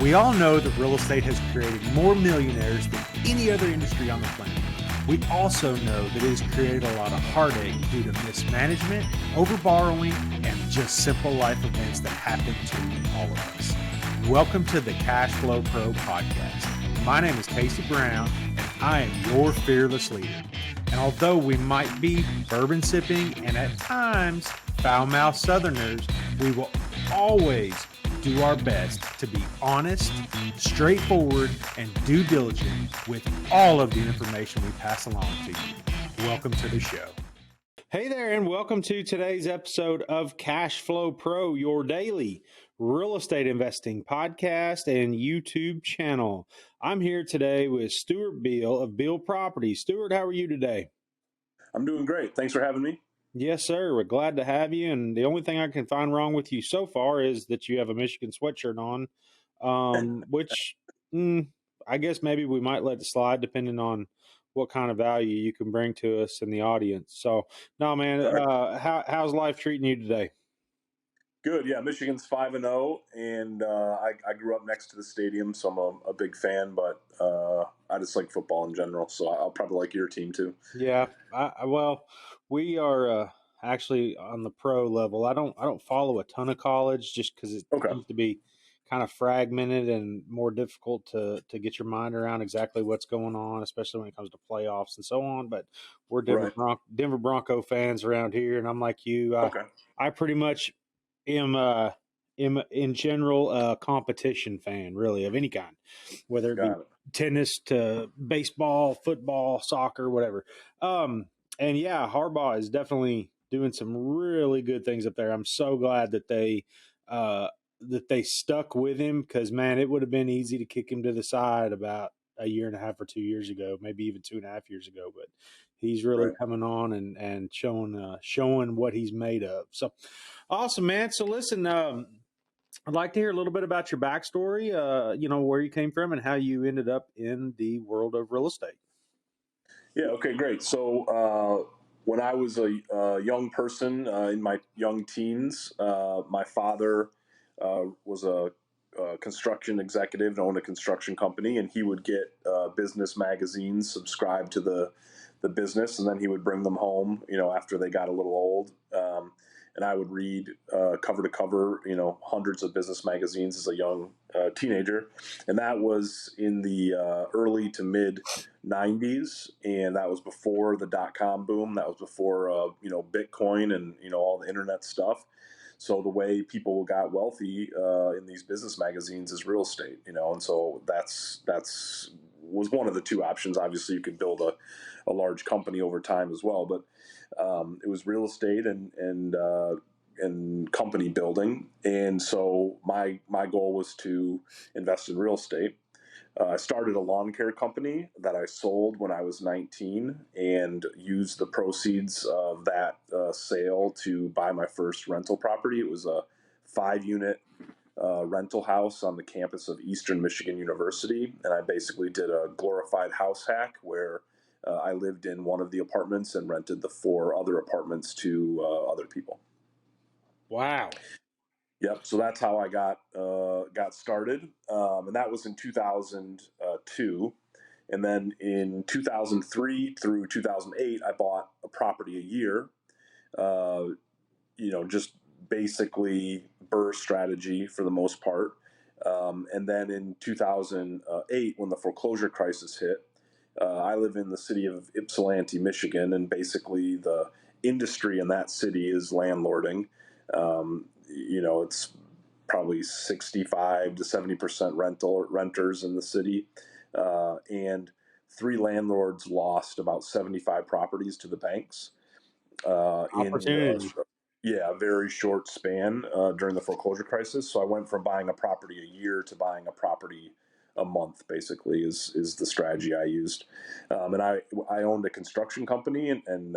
We all know that real estate has created more millionaires than any other industry on the planet. We also know that it has created a lot of heartache due to mismanagement, overborrowing, and just simple life events that happen to all of us. Welcome to the CashFlowPro podcast. My name is Casey Brown, and I am your fearless leader. And although we might be bourbon sipping and at times foul-mouthed Southerners, we will always do our best to be honest, straightforward, and due diligent with all of the information we pass along to you. Welcome to the show. Hey there, and welcome to today's episode of CashFlowPro, your daily real estate investing podcast and YouTube channel. I'm here today with Stewart Beal of Beal Properties. Stewart, how are you today? I'm doing great. Thanks for having me. Yes, sir. We're glad to have you. And the only thing I can find wrong with you so far is that you have a Michigan sweatshirt on, which I guess maybe we might let it slide depending on what kind of value you can bring to us in the audience. So, no, man, how's life treating you today? Good. Yeah, Michigan's 5-0, and I grew up next to the stadium, so I'm a big fan. But I just like football in general, so I'll probably like your team too. Yeah, well, we are actually on the pro level. I don't follow a ton of college just because it Okay. tends to be kind of fragmented and more difficult to get your mind around exactly what's going on, especially when it comes to playoffs and so on. But we're Denver Bronco fans around here, and I'm like you. Okay. I pretty much am in general a competition fan, really, of any kind, whether it be tennis to baseball, football, soccer, whatever. And yeah, Harbaugh is definitely doing some really good things up there. I'm so glad that they stuck with him because, man, it would have been easy to kick him to the side about a year and a half or 2 years ago, maybe even 2.5 years ago. But he's really coming on and showing what he's made of. So awesome, man. So listen, I'd like to hear a little bit about your backstory, where you came from and how you ended up in the world of real estate. Yeah, okay, great. So when I was a young person in my young teens, my father was a construction executive and owned a construction company, and he would get business magazines, subscribe to the business, and then he would bring them home, after they got a little old. And I would read cover to cover, hundreds of business magazines as a young teenager. And that was in the early to mid 90s. And that was before the dot-com boom. That was before, Bitcoin and, all the internet stuff. So the way people got wealthy in these business magazines is real estate, and so that's was one of the two options. Obviously, you could build a large company over time as well, but it was real estate and company building. And so my goal was to invest in real estate. I started a lawn care company that I sold when I was 19 and used the proceeds of that sale to buy my first rental property. It was a 5-unit rental house on the campus of Eastern Michigan University. And I basically did a glorified house hack where I lived in one of the apartments and rented the 4 other apartments to other people. Wow. Yep. So that's how I got started, and that was in 2002. And then in 2003 through 2008, I bought a property a year. Just basically BRRRR strategy for the most part. And then in 2008, when the foreclosure crisis hit, I live in the city of Ypsilanti, Michigan, and basically the industry in that city is landlording. It's probably 65 to 70% renters in the city, and 3 landlords lost about 75 properties to the banks Opportunity. in a very short span during the foreclosure crisis. So I went from buying a property a year to buying a property a month, basically, is the strategy I used. And I owned a construction company and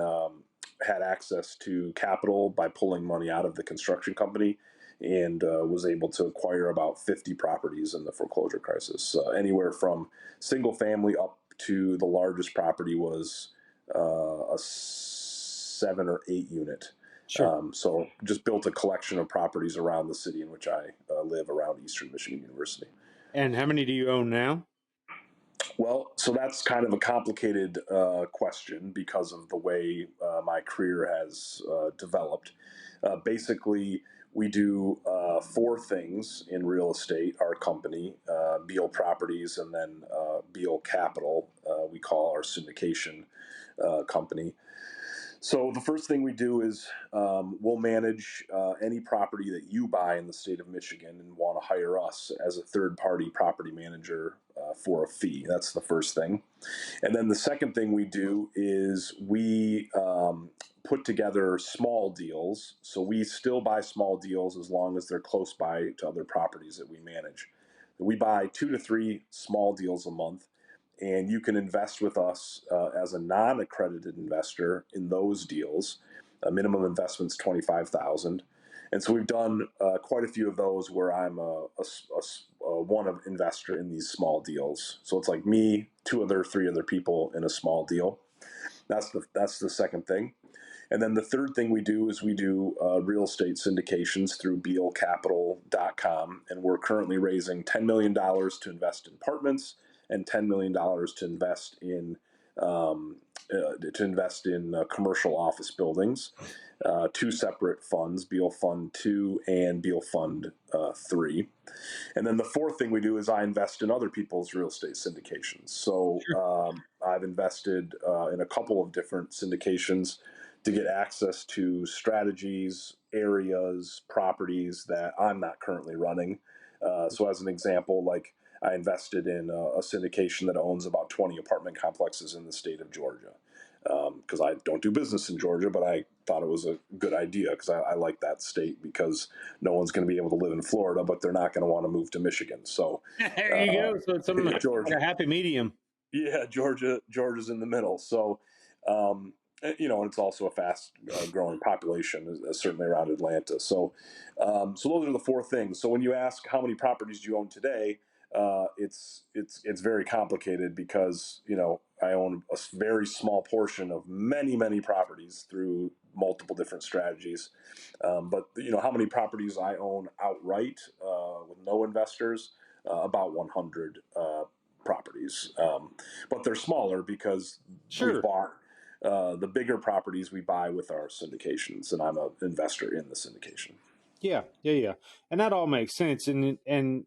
had access to capital by pulling money out of the construction company, and was able to acquire about 50 properties in the foreclosure crisis, anywhere from single family up to the largest property was a 7 or 8 unit. Sure. So just built a collection of properties around the city in which I live, around Eastern Michigan University. And how many do you own now? Well, so that's kind of a complicated question because of the way my career has developed. Basically, we do four things in real estate, our company, Beal Properties, and then Beal Capital, we call our syndication company. So the first thing we do is we'll manage any property that you buy in the state of Michigan and want to hire us as a third party property manager for a fee. That's the first thing. And then the second thing we do is we put together small deals. So we still buy small deals as long as they're close by to other properties that we manage. We buy 2 to 3 small deals a month, and you can invest with us as a non-accredited investor in those deals. A minimum investment's 25,000, and so we've done quite a few of those where I'm a one of investor in these small deals. So it's like me, 3 other people in a small deal. That's the second thing. And then the third thing we do is we do real estate syndications through bealcapital.com. And we're currently raising $10 million to invest in apartments and $10 million to invest in commercial office buildings. Two separate funds, Beal Fund 2 and Beal Fund 3. And then the fourth thing we do is I invest in other people's real estate syndications. So I've invested in a couple of different syndications to get access to strategies, areas, properties that I'm not currently running. So as an example, like I invested in a syndication that owns about 20 apartment complexes in the state of Georgia. Because I don't do business in Georgia, but I thought it was a good idea because I like that state because no one's going to be able to live in Florida, but they're not going to want to move to Michigan. So There you go. So it's some like Georgia, a happy medium. yeah, Georgia's in the middle. So, um, and it's also a fast growing population, certainly around Atlanta. So, so those are the four things. So when you ask how many properties do you own today, it's very complicated because I own a very small portion of many properties through multiple different strategies. But how many properties I own outright with no investors? About 100 properties, but they're smaller because we've Sure. bought the bigger properties we buy with our syndications, and I'm an investor in the syndication. Yeah. And that all makes sense. And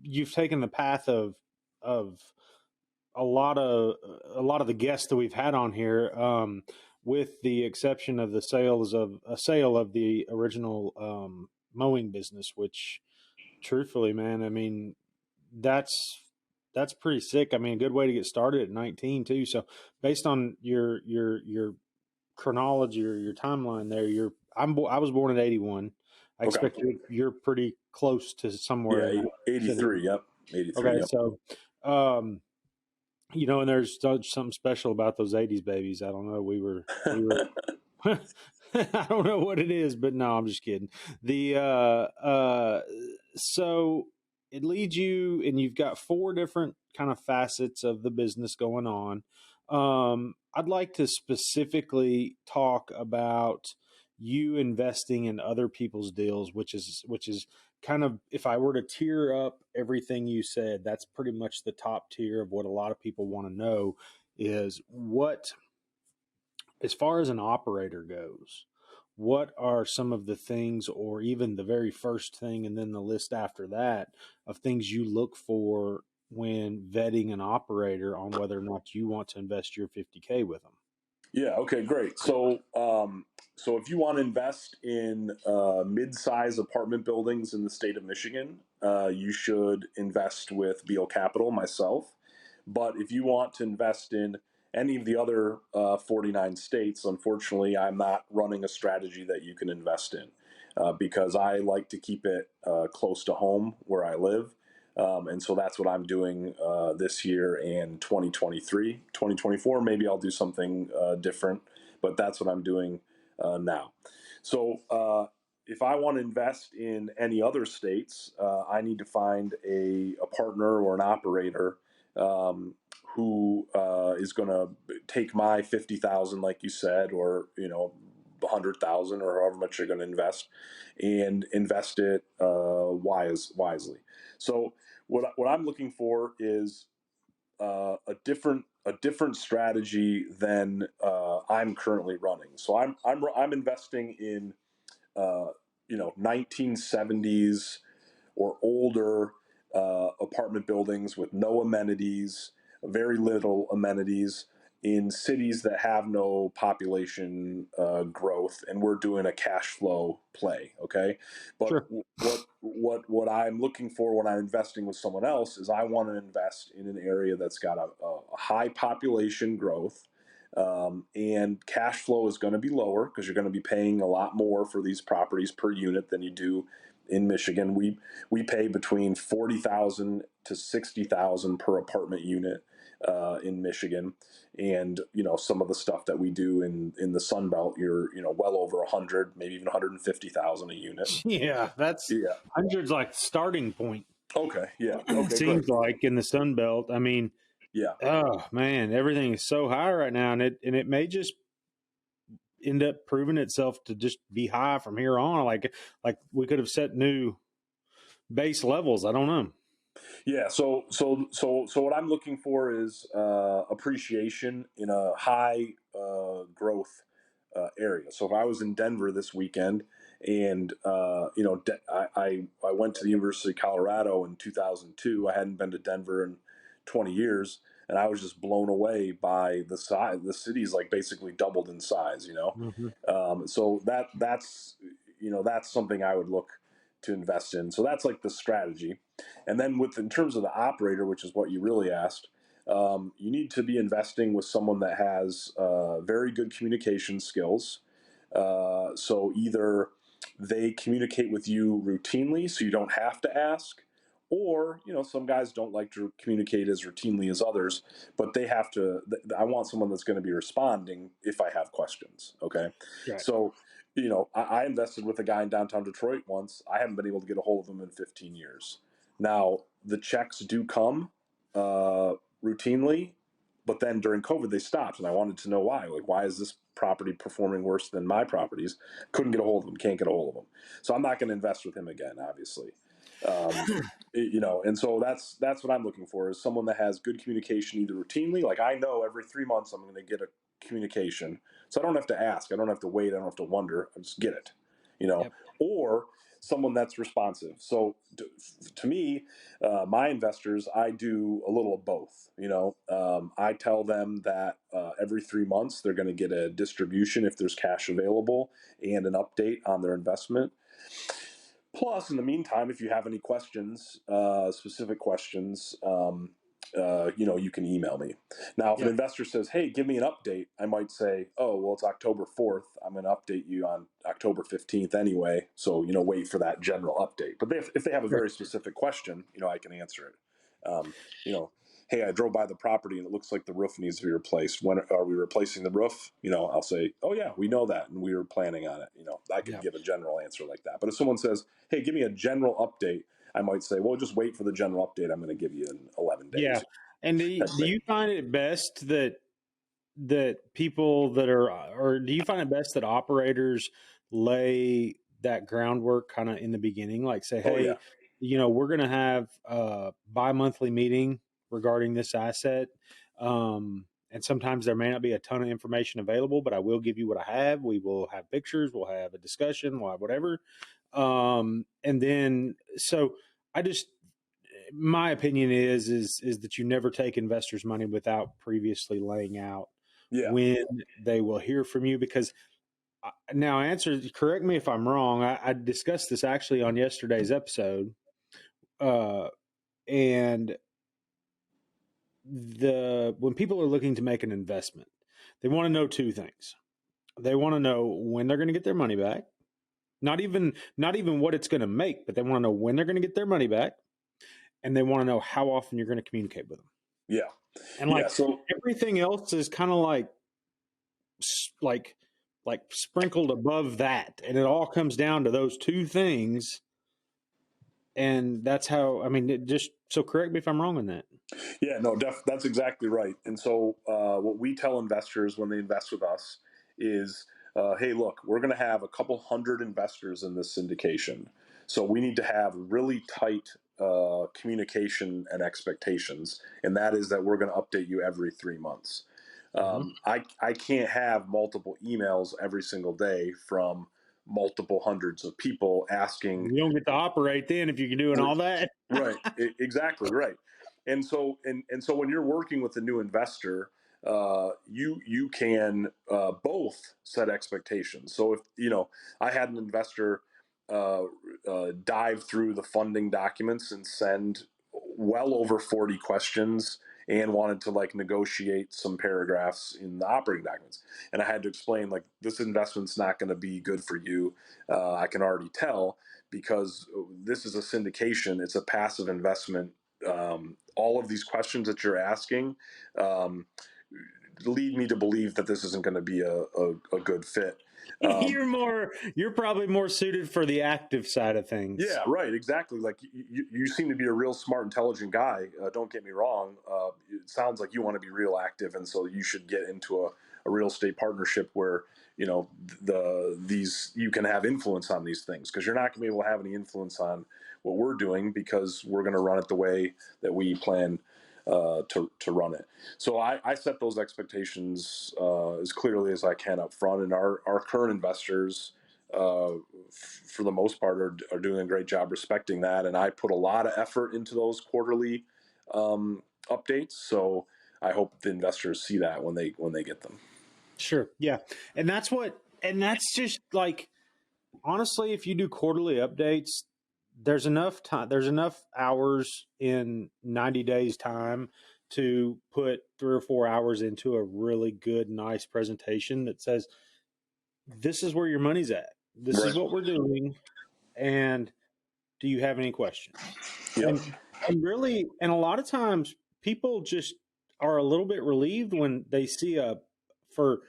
you've taken the path of a lot of the guests that we've had on here, with the exception of the sale of the original mowing business, which truthfully, man, I mean, that's that's pretty sick. I mean, a good way to get started at 19 too. So based on your chronology or your timeline there, I was born in 81. I Okay. expect you're pretty close to somewhere in Yeah, that vicinity. 83. Yep, 83. Okay, Yep. so um, and there's something special about those 80s babies. I don't know. We were I don't know what it is, but no, I'm just kidding. The so it leads you, and you've got four different kind of facets of the business going on. I'd like to specifically talk about you investing in other people's deals, which is kind of, if I were to tier up everything you said, that's pretty much the top tier of what a lot of people want to know is what, as far as an operator goes, what are some of the things, or even the very first thing, and then the list after that of things you look for when vetting an operator on whether or not you want to invest your 50K with them? Yeah. Okay. Great. So if you want to invest in mid-size apartment buildings in the state of Michigan, you should invest with Beal Capital, myself. But if you want to invest in any of the other 49 states, unfortunately, I'm not running a strategy that you can invest in because I like to keep it close to home where I live. And so that's what I'm doing this year and 2023. 2024, maybe I'll do something different, but that's what I'm doing now. So if I want to invest in any other states, I need to find a partner or an operator who is going to take my 50,000, like you said, or 100,000 or however much you're going to invest, and invest it wisely. So what I'm looking for is a different strategy than I'm currently running. So I'm investing in 1970s or older apartment buildings with no amenities, very little amenities in cities that have no population growth, and we're doing a cash flow play. Okay, but Sure. what I'm looking for when I'm investing with someone else is I want to invest in an area that's got a high population growth. And cash flow is going to be lower because you're going to be paying a lot more for these properties per unit than you do in Michigan. We pay between 40,000 to 60,000 per apartment unit in Michigan, and some of the stuff that we do in the Sun Belt, you're well over 100, maybe even 150,000 a unit. Yeah, that's Yeah. hundreds like starting point. Okay. Yeah. It Okay. Great. seems like in the Sun Belt. I mean, Yeah. oh man, everything is so high right now, and it may just end up proving itself to just be high from here on. Like we could have set new base levels. I don't know. Yeah. So what I'm looking for is appreciation in a high growth area. So if I was in Denver this weekend, and I went to the University of Colorado in 2002. I hadn't been to Denver in 20 years, and I was just blown away by the size. The city's like basically doubled in size. Hmm. So that's something I would look to invest in. So that's like the strategy. And then in terms of the operator, which is what you really asked, you need to be investing with someone that has very good communication skills. So either they communicate with you routinely, so you don't have to ask, or some guys don't like to communicate as routinely as others, but they have to. I want someone that's going to be responding if I have questions. Okay, Right. so I invested with a guy in downtown Detroit once. I haven't been able to get a hold of him in 15 years. Now the checks do come uh, routinely, but then during COVID they stopped, and I wanted to know why. Like, why is this property performing worse than my properties? Couldn't get a hold of him. Can't get a hold of him. So I'm not going to invest with him again, obviously. Um, and so that's what I'm looking for is someone that has good communication, either routinely, like I know every 3 months I'm going to get a communication, so I don't have to ask, I don't have to wait, I don't have to wonder, I just get it, Yep. or someone that's responsive. So to me, my investors, I do a little of both. I tell them that every 3 months they're going to get a distribution if there's cash available and an update on their investment. Plus, in the meantime, if you have any questions, specific questions, you can email me. Now, if an Yep. investor says, "Hey, give me an update," I might say, "Oh, well, it's October 4th. I'm going to update you on October 15th anyway. So, wait for that general update." But if they have a Sure. very specific question, I can answer it. You know, hey, I drove by the property and it looks like the roof needs to be replaced. When are we replacing the roof? I'll say, "Oh yeah, we know that, and we were planning on it." I could Yeah. give a general answer like that. But if someone says, "Hey, give me a general update," I might say, "Well, just wait for the general update. I'm going to give you in 11 Yeah. days." And Type do thing. you find it best that people that are, or do you find it best that operators lay that groundwork kind of in the beginning, like say, Oh yeah, hey, we're going to have a bi-monthly meeting regarding this asset. And sometimes there may not be a ton of information available, but I will give you what I have. We will have pictures, we'll have a discussion, we'll have whatever. And then, so I just, my opinion is that you never take investors' money without previously laying out yeah, when they will hear from you. Because now, correct me if I'm wrong. I discussed this actually on yesterday's episode, uh, and when people are looking to make an investment, they want to know two things. They want to know when they're going to get their money back. Not even what it's going to make, but they want to know when they're going to get their money back, and they want to know how often you're going to communicate with them. yeah, And yeah. like So everything else is kind of like sprinkled above that, and it all comes down to those two things. And that's how, I mean, it just, so correct me if I'm wrong on that. yeah, no, that's exactly right. And so what we tell investors when they invest with us is, "Hey, look, we're going to have a couple hundred investors in this syndication. So we need to have really tight communication and expectations, and that is that we're going to update you every 3 months. I can't have multiple emails every single day from multiple hundreds of people asking. You don't get to operate then if you're doing all that. Right. Exactly. Right. And so when you're working with a new investor, you can both set expectations. So if I had an investor uh, dive through the funding documents and send well over 40 questions and wanted to like negotiate some paragraphs in the operating documents, and I had to explain like this investment's not going to be good for you. I can already tell because this is a syndication. It's a passive investment. All of these questions that you're asking um, lead me to believe that this isn't going to be a good fit. You're probably more suited for the active side of things. Yeah, right. Exactly. Like you seem to be a real smart, intelligent guy. Don't get me wrong. It sounds like you want to be real active, and so you should get into a real estate partnership where these you can have influence on these things, because you're not going to be able to have any influence on what we're doing because we're going to run it the way that we plan to run it. So I set those expectations as clearly as I can up front, and our current investors, for the most part, are doing a great job respecting that. And I put a lot of effort into those quarterly updates. So I hope the investors see that when they get them. Sure. Yeah. And that's just like, honestly, if you do quarterly updates, there's enough time, there's enough hours in 90 days time to put 3 or 4 hours into a really good, nice presentation that says, this is where your money's at. This Right. is what we're doing. And do you have any questions? Yep. And really, and a lot of times people just are a little bit relieved when they see for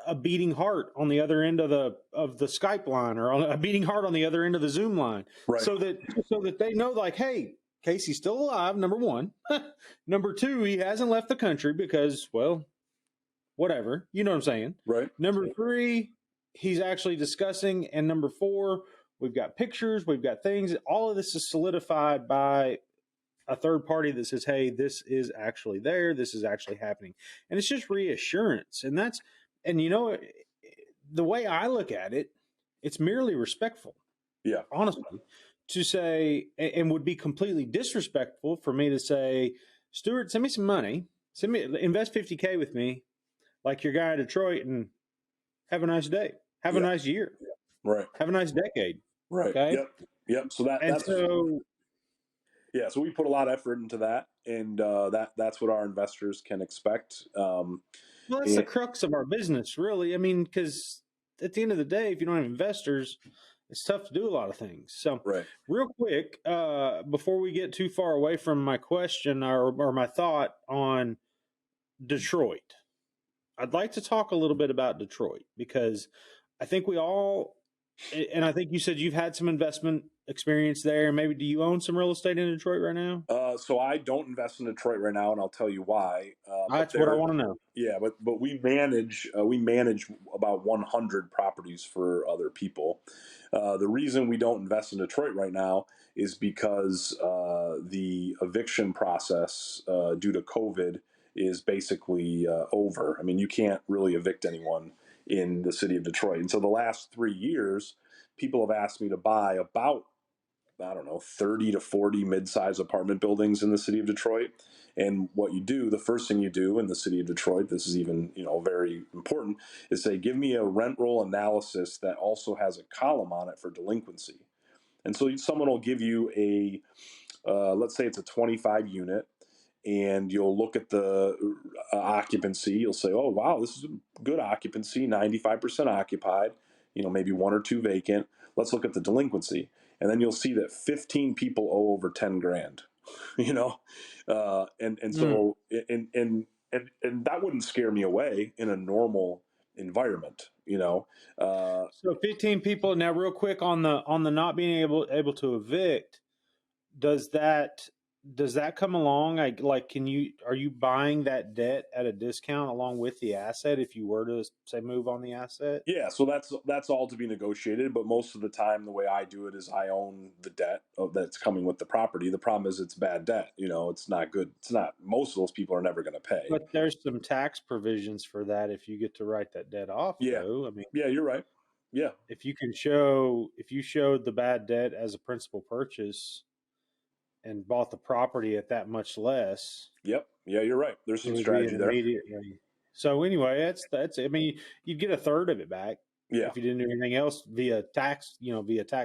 a beating heart on the other end of the Skype line, or a beating heart on the other end of the Zoom line, Right. so that they know, like, hey, Casey's still alive. Number one. Number two, he hasn't left the country because, well, whatever. You know what I'm saying? Right. Number three, he's actually discussing, and number four, we've got pictures, we've got things. All of this is solidified by a third party that says, hey, this is actually there. This is actually happening. And it's just reassurance. And the way I look at it, it's merely respectful. Yeah. Honestly, to say, and would be completely disrespectful for me to say, Stewart, send me some money, invest 50K with me, like your guy in Detroit, and have a nice day. Have a nice year. Right. Have a nice decade. Right. Okay. Yep. So so we put a lot of effort into that, and that's what our investors can expect. Well, that's the crux of our business, really. I mean, because at the end of the day, if you don't have investors, it's tough to do a lot of things. So, real quick, before we get too far away from my question or my thought on Detroit, I'd like to talk a little bit about Detroit, because I think we all, and I think you said you've had some investment experience there. Maybe, do you own some real estate in Detroit right now? So I don't invest in Detroit right now, and I'll tell you why. That's what I want to know. Yeah, but we manage about 100 properties for other people. The reason we don't invest in Detroit right now is because the eviction process due to COVID is basically over. I mean, you can't really evict anyone in the city of Detroit. And so the last 3 years, people have asked me to buy about, I don't know, 30 to 40 mid-sized apartment buildings in the city of Detroit. And what you do, the first thing you do in the city of Detroit, this is even, very important, is say, give me a rent roll analysis that also has a column on it for delinquency. And so someone will give you let's say it's a 25 unit, and you'll look at the occupancy. You'll say, oh, wow, this is a good occupancy, 95% occupied, maybe one or two vacant. Let's look at the delinquency. And then you'll see that 15 people owe over 10 grand, so that wouldn't scare me away in a normal environment, So 15 people. Now, real quick on the not being able to evict, does that does that come along? Like, are you buying that debt at a discount along with the asset if you were to say move on the asset? Yeah, so that's all to be negotiated. But most of the time, the way I do it is I own the debt that's coming with the property. The problem is it's bad debt. It's not good. It's not. Most of those people are never going to pay. But there's some tax provisions for that if you get to write that debt off, Yeah, though. I mean, yeah, you're right. Yeah, if you showed the bad debt as a principal purchase and bought the property at that much less, yep, yeah, you're right. There's it some would be strategy an there. immediate. So anyway, that's. I mean, you'd get a third of it back Yeah, if you didn't do anything else via tax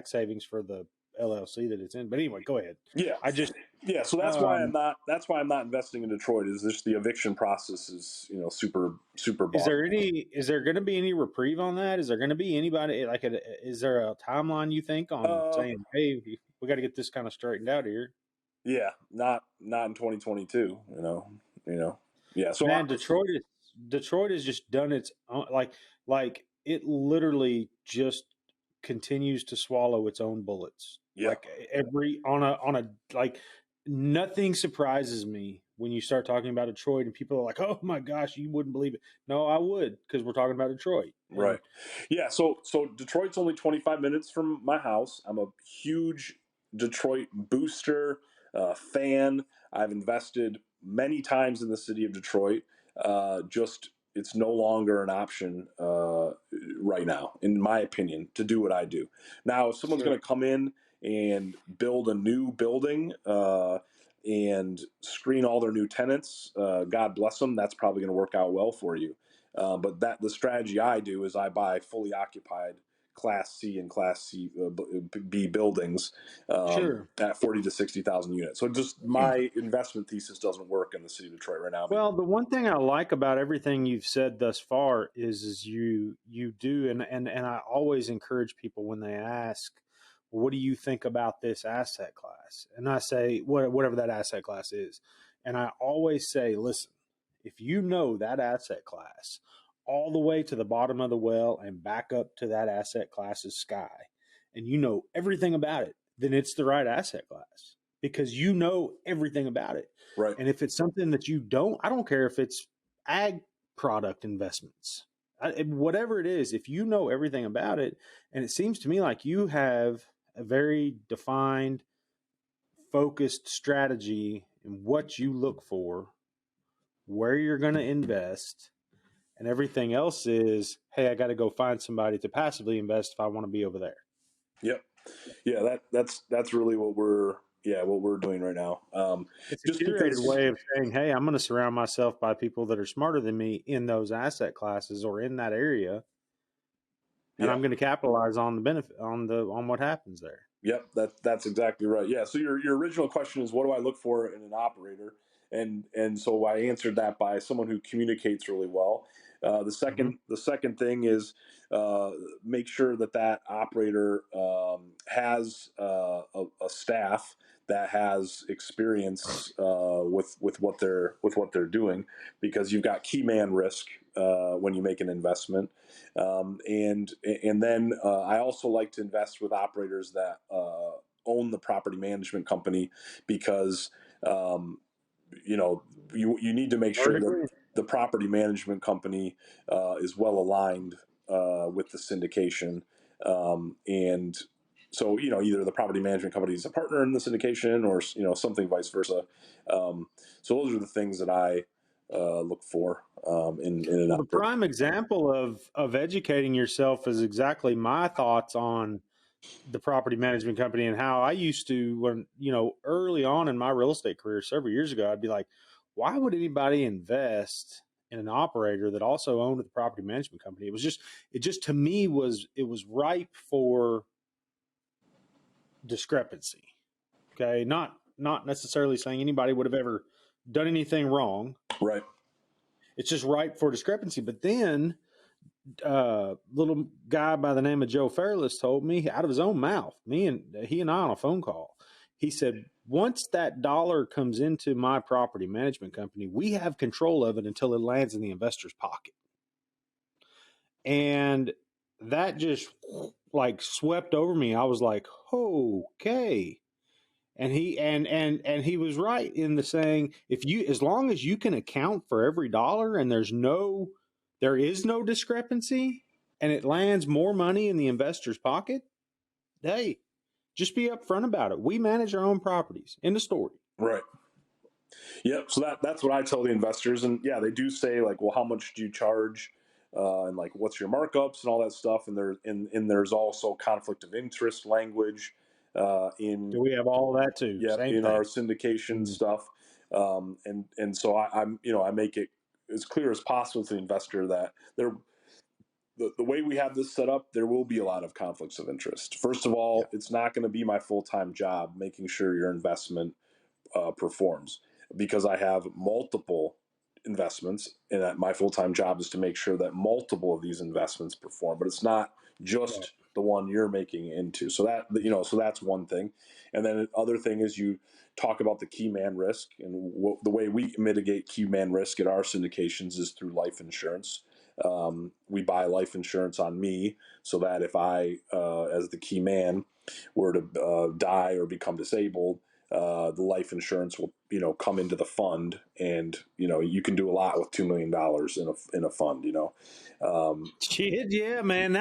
savings for the LLC that it's in. But anyway, go ahead. yeah, I just yeah. So that's why I'm um, not. That's why I'm not investing in Detroit. Is just the eviction process is super super bog. is there going to be any reprieve on that? Is there going to be anybody is there a timeline you think on Uh, saying, hey, we got to get this kind of straightened out here? yeah, not in 2022. Yeah. So Man, Detroit has just done its own, like it literally just continues to swallow its own bullets. yeah, Like every on a like nothing surprises me when you start talking about Detroit and people are like, "Oh my gosh, you wouldn't believe it." No, I would because we're talking about Detroit. And right. Yeah. So Detroit's only 25 minutes from my house. I'm a huge Detroit booster fan. I've invested many times in the city of Detroit. Just it's no longer an option right now, in my opinion, to do what I do. Now, if someone's sure, going to come in and build a new building and screen all their new tenants, God bless them. That's probably going to work out well for you. But the strategy I do is I buy fully occupied Class C and Class B buildings sure. at 40 to 60,000 units. So just my investment thesis doesn't work in the city of Detroit right now. Well, the one thing I like about everything you've said thus far is you do and I always encourage people when they ask, well, what do you think about this asset class? And I say whatever that asset class is. And I always say, listen, if you know that asset class all the way to the bottom of the well and back up to that asset class's sky, and you know everything about it, then it's the right asset class because you know everything about it. Right. And if it's something that you don't, I don't care if it's ag product investments, whatever it is, if you know everything about it, and it seems to me like you have a very defined, focused strategy in what you look for, where you're going to invest, and everything else is, hey, I got to go find somebody to passively invest if I want to be over there. Yep. Yeah. That's really what we're doing right now. It's a Just curated because. way of saying, hey, I'm going to surround myself by people that are smarter than me in those asset classes or in that area, and Yeah. I'm going to capitalize on the benefit on what happens there. Yep, that's exactly right. Yeah. So your original question is, what do I look for in an operator? And so I answered that by someone who communicates really well. Mm-hmm. The second thing is make sure that operator has a staff that has experience with what they're doing, because you've got key man risk when you make an investment. And then I also like to invest with operators that own the property management company, because um, you need to make sure that Vertically. the property management company is well aligned with the syndication, and so either the property management company is a partner in the syndication, or something vice versa. So those are the things that I look for in an Well, the operator. prime example of educating yourself is exactly my thoughts on the property management company and how I used to, when early on in my real estate career several years ago, I'd be like, why would anybody invest in an operator that also owned the property management company? It just to me was ripe for discrepancy. Okay, not necessarily saying anybody would have ever done anything wrong. Right. It's just ripe for discrepancy. But then little guy by the name of Joe Fairless told me out of his own mouth, he and I on a phone call, he said, once that dollar comes into my property management company, we have control of it until it lands in the investor's pocket. And that just like swept over me. I was like, okay. And he was right in the saying, if you, as long as you can account for every dollar and there is no discrepancy, and it lands more money in the investor's pocket, hey, just be upfront about it. We manage our own properties. End of story. Right. Yep. So that's what I tell the investors, and yeah, they do say like, well, how much do you charge, and like, what's your markups and all that stuff, and there's also conflict of interest language, in Do we have all that too? yep, Same in our thing. syndication Mm. stuff, and so I'm I make it as clear as possible to the investor that the way we have this set up, there will be a lot of conflicts of interest. First of Yeah. all, it's not going to be my full time job making sure your investment performs, because I have multiple investments, and that my full time job is to make sure that multiple of these investments perform. But it's not Right. just the one you're making into. So so that's one thing, and then the other thing is you talk about the key man risk, and the way we mitigate key man risk at our syndications is through life insurance. We buy life insurance on me, so that if I, as the key man, were to die or become disabled, the life insurance will come into the fund, and you can do a lot with $2 million in a fund. Shit, yeah, man.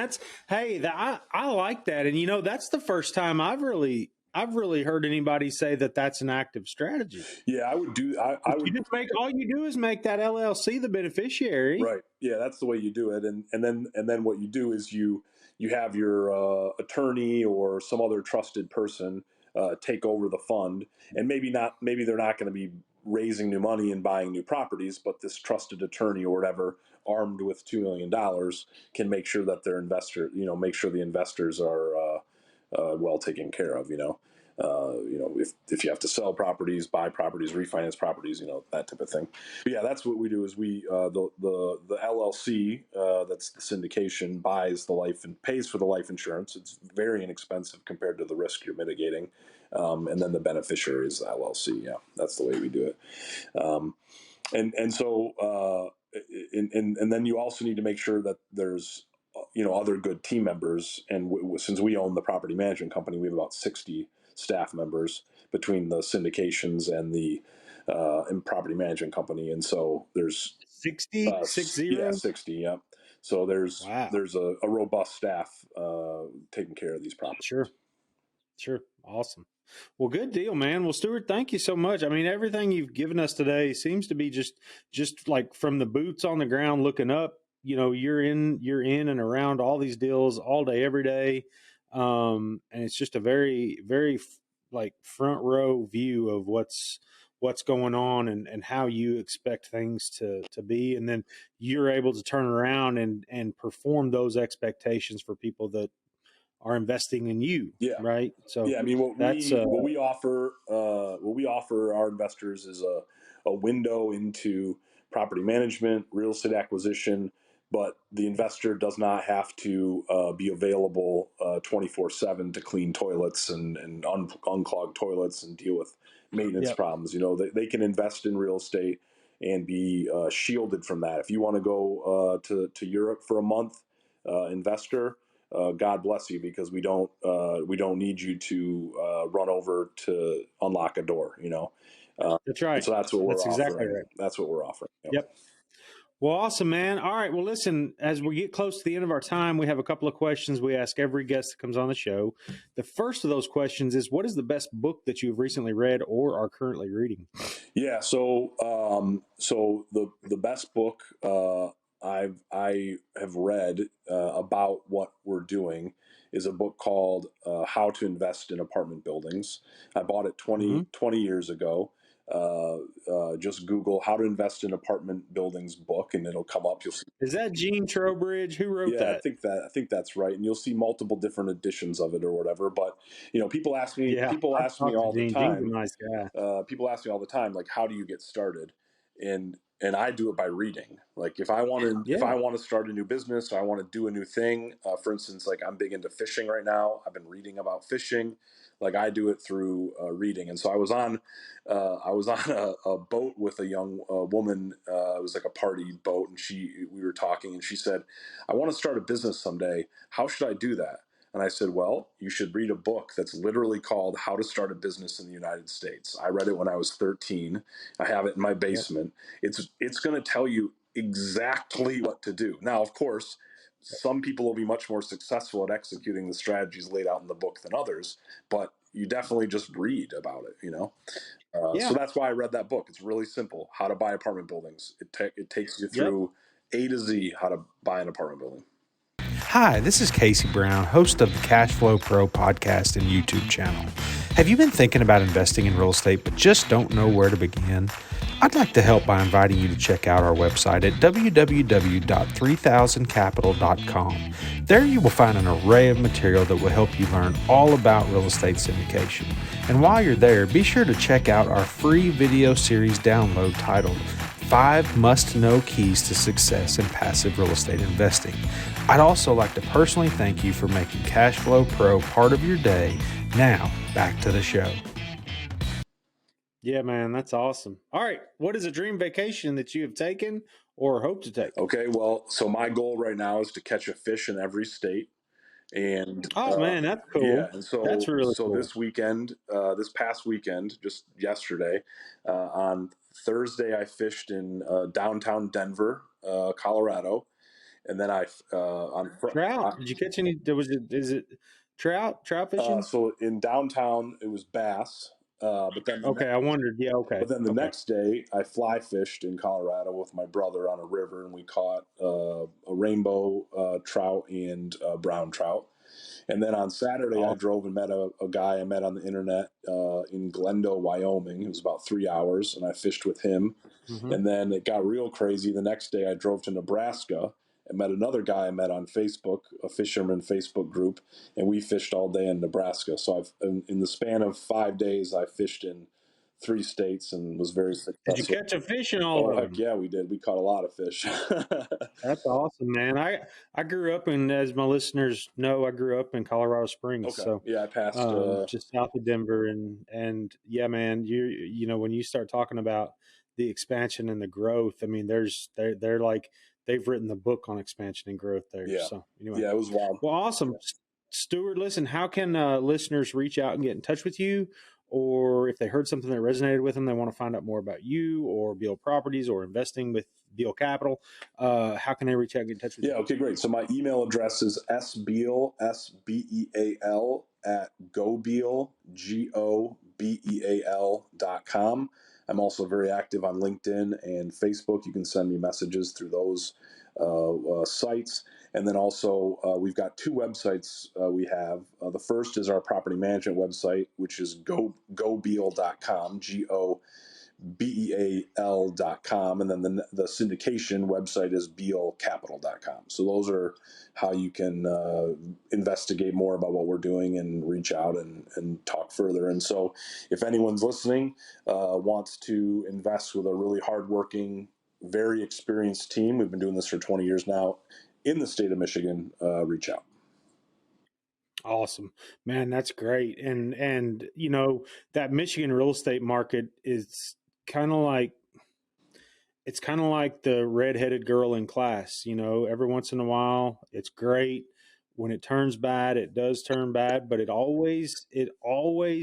I like that, and that's the first time I've really heard anybody say that that's an active strategy. Yeah, I would do. I 'Cause you would. just make all you do is make that LLC the beneficiary. Right. Yeah, that's the way you do it. And then what you do is you have your attorney or some other trusted person take over the fund, and maybe they're not going to be raising new money and buying new properties, but this trusted attorney or whatever, armed with $2 million, can make sure that their investor, make sure the investors are well taken care of. If you have to sell properties, buy properties, refinance properties, that type of thing. But yeah, that's what we do. Is we the LLC, that's the syndication, buys the life and pays for the life insurance. It's very inexpensive compared to the risk you're mitigating, and then the beneficiary is the LLC. Yeah, that's the way we do it. And so and then you also need to make sure that there's other good team members, and since we own the property management company, we have about 60 staff members between the syndications and the and property management company, and so there's 60, 60. 60, yeah. So there's Wow. there's a robust staff taking care of these properties. Sure. Sure. Awesome. Well, good deal, man. Well, Stuart, thank you so much. I mean, everything you've given us today seems to be just like from the boots on the ground looking up. You're in and around all these deals all day, every day, and it's just a very, very like front row view of what's going on and how you expect things to be, and then you're able to turn around and perform those expectations for people that are investing in you, Yeah. right? So Yeah, I mean, that's what we offer our investors is a window into property management, real estate acquisition, but the investor does not have to be available 24/7 to clean toilets and unclog toilets and deal with maintenance yep. problems. They can invest in real estate and be shielded from that. If you want to go to Europe for a month, investor, God bless you, because we don't need you to run over to unlock a door. That's And right. so that's what we're That's exactly offering. right. That's what we're offering. Yep. Yep. Well, awesome, man. All right. Well, listen, as we get close to the end of our time, we have a couple of questions we ask every guest that comes on the show. The first of those questions is, what is the best book that you've recently read or are currently reading? Yeah. So the best book I have read about what we're doing is a book called How to Invest in Apartment Buildings. I bought it Hmm. 20 years ago. Just Google How to Invest in Apartment Buildings book, and it'll come up. You'll see. Is that Gene Trowbridge? Who wrote Yeah, that? I think that's right, and you'll see multiple different editions of it or whatever. But people ask me Yeah. people I've ask me talked to all the Gene. Gene's a time. nice guy. Like, how do you get started? And I do it by reading. Like, if I Yeah. want to start a new business, or I want to do a new thing. For instance, like, I'm big into fishing right now. I've been reading about fishing. Like, I do it through reading. And so I was on a boat with a young woman. It was like a party boat, and we were talking, and she said, "I want to start a business someday. How should I do that?" And I said, well, you should read a book that's literally called How to Start a Business in the United States. I read it when I was 13. I have it in my Yep. basement. It's going to tell you exactly what to do. Now, of course, some people will be much more successful at executing the strategies laid out in the book than others, but you definitely just read about it, you know? So Yeah. that's why I read that book. It's really simple. How to buy apartment buildings. It takes you Yep. through A to Z how to buy an apartment building. Hi, this is Casey Brown, host of the CashFlowPro podcast and YouTube channel. Have you been thinking about investing in real estate but just don't know where to begin? I'd like to help by inviting you to check out our website at www.3000capital.com. There you will find an array of material that will help you learn all about real estate syndication. And while you're there, be sure to check out our free video series download titled 5 Must-Know Keys to Success in Passive Real Estate Investing. I'd also like to personally thank you for making CashFlowPro part of your day. Now, back to the show. Yeah, man, that's awesome. All right, what is a dream vacation that you have taken or hope to take? Okay, well, so my goal right now is to catch a fish in every state. And Oh, man, that's yeah, cool. and That's really so cool. this weekend, this past weekend, just yesterday, on Thursday, I fished in downtown Denver, Colorado, and then Trout. Did you catch any? Is it trout fishing? so in downtown it was bass, but then Okay, I wondered. Yeah, okay. the Okay. next day I fly fished in Colorado with my brother on a river, and we caught a rainbow trout and brown trout. And then on Saturday, I Awesome. drove and met a guy I met on the internet in Glendo, Wyoming. It was about 3 hours, and I fished with him. Hmm. And then it got real crazy. The next day, I drove to Nebraska and met another guy I met on Facebook, a fisherman Facebook group, and we fished all day in Nebraska. So in the span of 5 days, I fished in 3 states and was very Did you successful. catch a fish in all Oh of heck them? yeah, we did. We caught a lot of fish. That's awesome, man. I grew up in, as my listeners know, I grew up in Colorado Springs, Okay, so yeah, I passed. just south of Denver, and yeah, man, you know when you start talking about the expansion and the growth, I mean, they're like they've written the book on expansion and growth there. Yeah, So anyway, yeah, it was wild. well, awesome, Stuart. Listen, how can listeners reach out and get in touch with you? Or if they heard something that resonated with them, they want to find out more about you or Beal Properties or investing with Beal Capital. How can they reach out and get in touch with Yeah, you? okay, great. So my email address is sbeal, SBEAL, at gobeal.com. I'm also very active on LinkedIn and Facebook. You can send me messages through those sites. And then also, we've got two websites we have. The first is our property management website, which is gobeal.com, beal.com, and then the syndication website is bealcapital.com. So those are how you can investigate more about what we're doing and reach out and talk further. And so if anyone's listening, wants to invest with a really hardworking, very experienced team, we've been doing this for 20 years now in the state of Michigan, reach out. Awesome, man. That's great. And you know that Michigan real estate market is kind of like it's kind of like the redheaded girl in class. You know, every once in a while, it's great. When it turns bad, it does turn bad, but it always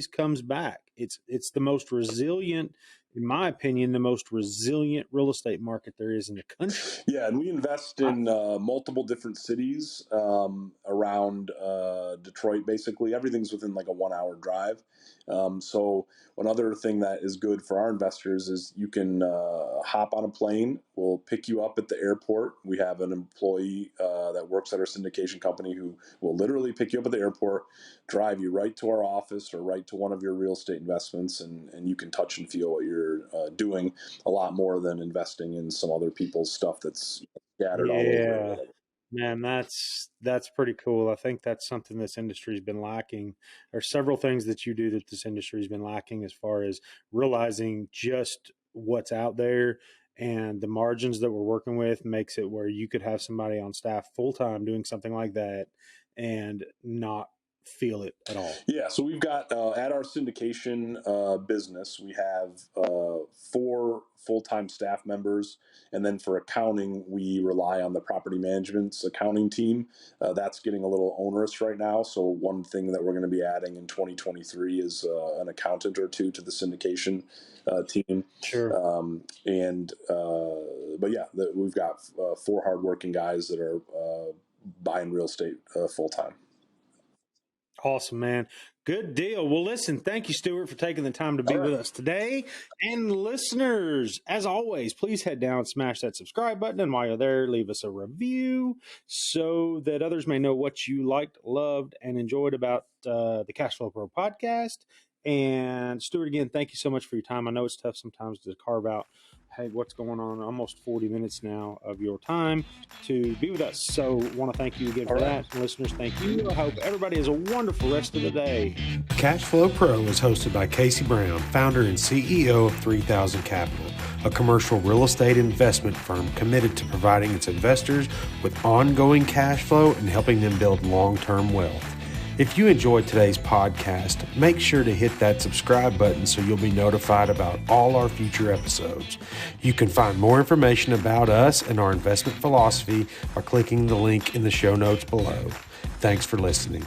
comes back. It's the most resilient, in my opinion, the most resilient real estate market there is in the country. Yeah, and we invest I, in multiple different cities around Detroit. Basically, everything's within like a 1 hour drive. So one other thing that is good for our investors is you can hop on a plane. We'll pick you up at the airport. We have an employee that works at our syndication company who will literally pick you up at the airport, drive you right to our office or right to one of your real estate investments, and you can touch and feel what you're doing a lot more than investing in some other people's stuff that's scattered all over or yeah, whatever. man, that's pretty cool. I think that's something this industry's been lacking. There's several things that you do that this industry's been lacking as far as realizing just what's out there and the margins that we're working with makes it where you could have somebody on staff full time doing something like that and not feel it at all? Yeah, so we've got at our syndication business, we have 4 full-time staff members, and then for accounting, we rely on the property management's accounting team. That's getting a little onerous right now. So one thing that we're going to be adding in 2023 is an accountant or two to the syndication team. Sure. But yeah, we've got 4 hardworking guys that are buying real estate full time. Awesome, man. Good deal. Well, listen, thank you, Stewart, for taking the time to be with us today. And listeners, as always, please head down, smash that subscribe button, and while you're there, leave us a review so that others may know what you liked, loved, and enjoyed about the CashFlowPro podcast. And Stewart, again, thank you so much for your time. I know it's tough sometimes to carve out, hey, what's going on? Almost 40 minutes now of your time to be with us. So want to thank you again for that. Listeners, thank you. I hope everybody has a wonderful rest of the day. CashFlowPro is hosted by Casey Brown, founder and CEO of 3000 Capital, a commercial real estate investment firm committed to providing its investors with ongoing cash flow and helping them build long-term wealth. If you enjoyed today's podcast, make sure to hit that subscribe button so you'll be notified about all our future episodes. You can find more information about us and our investment philosophy by clicking the link in the show notes below. Thanks for listening.